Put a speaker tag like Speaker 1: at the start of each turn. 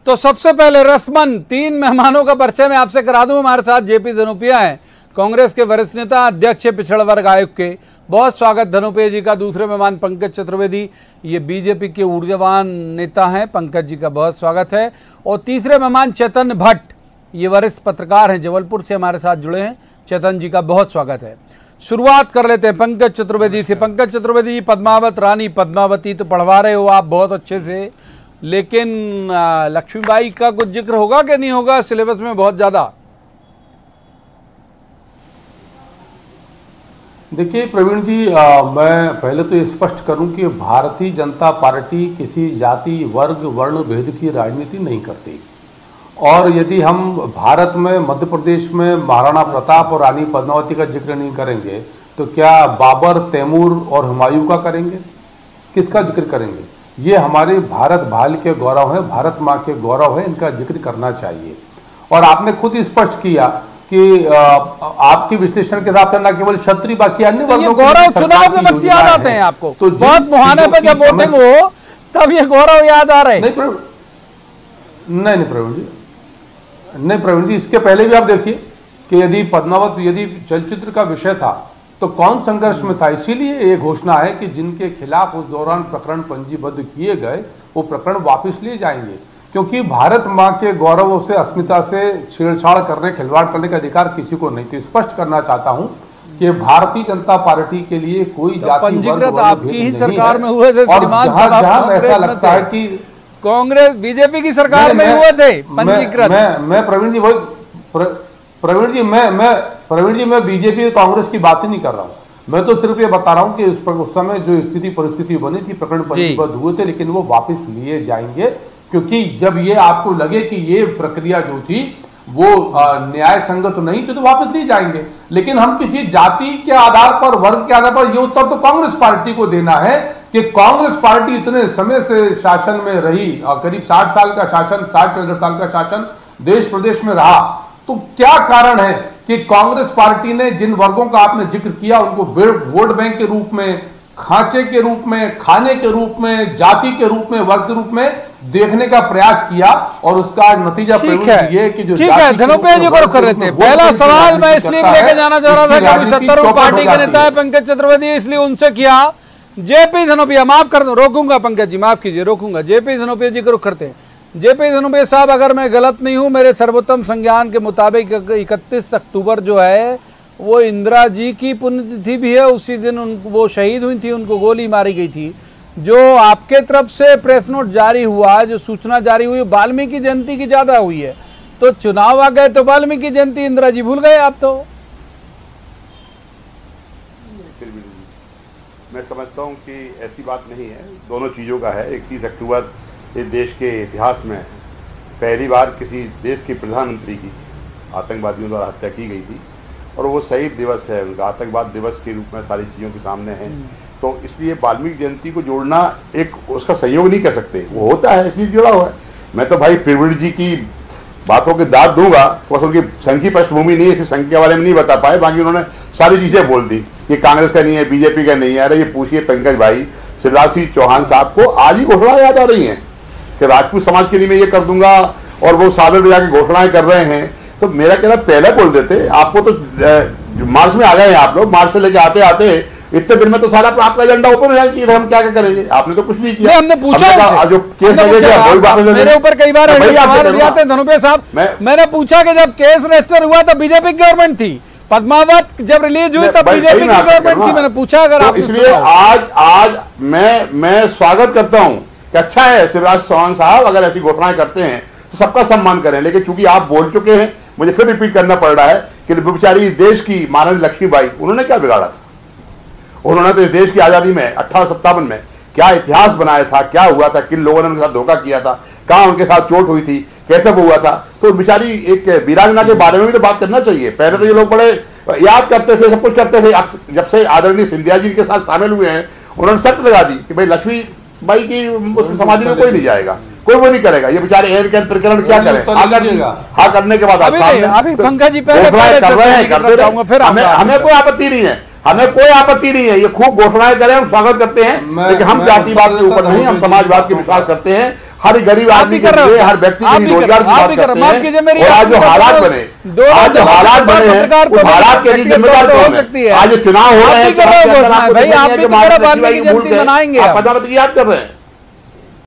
Speaker 1: तो सबसे पहले रस्मन 3 मेहमानों का परिचय मैं आपसे करा दूं। हमारे साथ जेपी धनोपिया हैं, कांग्रेस के वरिष्ठ नेता, अध्यक्ष पिछड़ा वर्ग आयोग के। बहुत स्वागत धनोपिया जी का। दूसरे मेहमान पंकज चतुर्वेदी, ये बीजेपी के ऊर्जावान नेता हैं, पंकज जी का बहुत स्वागत है। और तीसरे मेहमान चेतन भट्ट, ये वरिष्ठ पत्रकार हैं, जबलपुर से हमारे साथ जुड़े हैं। चेतन जी का बहुत स्वागत है। शुरुआत कर लेते हैं पंकज चतुर्वेदी से। पंकज चतुर्वेदी जी, पद्मावत रानी पद्मावती तो पढ़वा रहे हो आप बहुत अच्छे से, लेकिन लक्ष्मीबाई का कुछ जिक्र होगा कि नहीं होगा सिलेबस में बहुत ज्यादा?
Speaker 2: देखिए प्रवीण जी, मैं पहले तो ये स्पष्ट करूं कि भारतीय जनता पार्टी किसी जाति वर्ग वर्ण भेद की राजनीति नहीं करती। और यदि हम भारत में मध्य प्रदेश में महाराणा प्रताप और रानी पद्मावती का जिक्र नहीं करेंगे तो क्या बाबर, तैमूर और हुमायूं का करेंगे? किसका जिक्र करेंगे? ये हमारे भारत भाल के गौरव है, भारत माँ के गौरव है, इनका जिक्र करना चाहिए। और आपने खुद ही स्पष्ट किया कि आपके विश्लेषण के हिसाब से न केवल क्षत्रिय बाकी अन्य
Speaker 1: तो ये गौरव चुनाव के वक्त याद आते हैं आपको? तो बहुत मुहाने पे जब वोटिंग हो तब ये गौरव याद आ रहे हैं?
Speaker 2: नहीं प्रवीण जी, इसके पहले भी आप देखिए कि यदि पद्मावत यदि चलचित्र का विषय था तो कौन संघर्ष में था। इसीलिए ये घोषणा है कि जिनके खिलाफ उस दौरान प्रकरण पंजीबद्ध किए गए वो प्रकरण वापस लिए जाएंगे, क्योंकि भारत माँ के गौरव से, अस्मिता से छेड़छाड़ करने, खिलवाड़ करने का अधिकार किसी को नहीं। तो स्पष्ट करना चाहता हूं कि भारतीय जनता पार्टी के लिए कोई जाति
Speaker 1: पंजीकृत आपकी ही सरकार में हुए थे।
Speaker 2: जहां ऐसा लगता है कि
Speaker 1: कांग्रेस बीजेपी की सरकार में हुए थे पंजीकृत।
Speaker 2: मैं प्रवीण जी मैं बीजेपी और कांग्रेस की बात ही नहीं कर रहा हूं। मैं तो सिर्फ ये बता रहा हूं कि उस समय जो स्थिति परिस्थिति बनी थी, प्रकरण पंजीबद्ध हुए थे, लेकिन वो वापस लिए जाएंगे, क्योंकि जब ये आपको लगे कि ये प्रक्रिया जो थी वो न्याय संगत नहीं थी तो वापस लिए जाएंगे। लेकिन हम किसी जाति के आधार पर, वर्ग के आधार पर, ये उत्तर तो कांग्रेस पार्टी को देना है कि कांग्रेस पार्टी इतने समय से शासन में रही, करीब 60 साल का शासन, 60-65 साल का शासन देश प्रदेश में रहा। तो क्या कारण है कि कांग्रेस पार्टी ने जिन वर्गों का आपने जिक्र किया उनको वोट बैंक के रूप में, खांचे के रूप में, खाने के रूप में, जाति के रूप में, वर्ग के रूप में देखने का प्रयास किया, और उसका नतीजा ये कि जो
Speaker 1: ठीक है धनोपिया जी को कर लेते हैं। पहला सवाल मैं इसलिए लेके जाना चाह रहा था कि 70 पार्टी के नेता है पंकज चतुर्वेदी, इसलिए उनसे किया। जेपी धनोपिया, माफ कर दो, रोकूंगा पंकज जी, माफ कीजिए, रोकूंगा। जेपी धनोपिया जी को रुख करते हैं। जेपी धनोपिया साहब, अगर मैं गलत नहीं हूं, मेरे सर्वोत्तम संज्ञान के मुताबिक 31 अक्टूबर जो है वो इंदिरा जी की पुण्यतिथि भी है। उसी दिन वो शहीद हुई थी, उनको गोली मारी गई थी। जो आपके तरफ से प्रेस नोट जारी हुआ, जो सूचना जारी हुई, वाल्मीकि जयंती की ज्यादा हुई है। तो चुनाव आ गए तो वाल्मीकि जयंती इंदिरा जी भूल गए आप तो?
Speaker 3: मैं समझता हूं कि ऐसी बात नहीं है, दोनों चीज़ों का है। 31 अक्टूबर इस देश के इतिहास में पहली बार किसी देश के प्रधानमंत्री की आतंकवादियों द्वारा हत्या की गई थी, और वो शहीद दिवस है उनका, आतंकवाद दिवस के रूप में सारी चीज़ों के सामने है। तो इसलिए वाल्मीकि जयंती को जोड़ना एक उसका सहयोग नहीं कर सकते, वो होता है इसलिए जुड़ा हुआ है। मैं तो भाई प्रवीण जी की बातों के दाद दूंगा, बस उनकी संघ की पृष्ठभूमि नहीं है, इसी संघ के बारे में नहीं बता पाए, बाकी उन्होंने सारी चीज़ें बोल दी कि कांग्रेस का नहीं है, बीजेपी का नहीं है। अरे ये पूछिए पंकज भाई, शिवराज सिंह चौहान साहब को आज ही घोषणा याद आ रही है कि राजपूत समाज के लिए मैं ये कर दूंगा, और वो सादर में जाके घोषणाएं कर रहे हैं। तो मेरा कहना पहले बोल देते, आपको तो मार्च में आ गए हैं आप लोग, मार्च से लेके आते आते इतने दिन में तो सारा आपका एजेंडा ओपन हो जाए कि हम क्या क्या करेंगे। आपने तो कुछ नहीं किया।
Speaker 1: हमने पूछा,
Speaker 2: जो केस
Speaker 1: मेरे ऊपर कई बार सवाल दिया था धनोपिया साहब, मैंने पूछा कि जब केस रजिस्टर हुआ तब बीजेपी की गवर्नमेंट थी, पद्मावत जब रिलीज हुई तब बीजेपी की गवर्नमेंट थी। मैंने पूछा अगर आप,
Speaker 3: इसलिए आज मैं स्वागत करता हूं कि अच्छा है शिवराज चौहान साहब अगर ऐसी घोषणाएं करते हैं तो सबका सम्मान करें। लेकिन चूंकि आप बोल चुके हैं, मुझे फिर रिपीट करना पड़ रहा है कि बेचारी इस देश की महारानी लक्ष्मीबाई, उन्होंने क्या बिगाड़ा था? उन्होंने तो इस देश की आजादी में 1857 में क्या इतिहास बनाया था, क्या हुआ था, किन लोगों ने उनके साथ धोखा किया था, कहां उनके साथ चोट हुई थी, कैसे वो हुआ था। तो बेचारी एक वीरांगना के बारे में भी तो बात करना चाहिए। पहले तो ये लोग बड़े याद करते थे, सब कुछ करते थे। जब से आदरणीय सिंधिया जी के साथ शामिल हुए हैं, उन्होंने शर्त लगा दी कि भाई लक्ष्मीबाई की समाधि में कोई नहीं जाएगा, कोई वो नहीं करेगा। ये बेचारे एयर कैन प्रकरण क्या करें? हाँ करने के बाद
Speaker 1: पंकज जी पहले
Speaker 3: हमें कोई आपत्ति नहीं है, हमें कोई आपत्ति नहीं है। ये खूब घोषणाएं करें, हम स्वागत करते हैं, लेकिन हम जातिवाद के ऊपर नहीं, हम समाजवाद के विश्वास करते हैं। हर गरीब आदमी के लिए, हर व्यक्ति के लिए रोजगार की बात करते हैं। और आज जो हालात बने, आज जो हालात बने हैं, उस हालात के लिए जिम्मेदार कौन है? आज चुनाव हो रहे हैं,
Speaker 1: भाई आप भी तो प्रधानमंत्री की जयंती मनाएंगे,
Speaker 3: प्रधानमंत्री याद कर रहे हैं।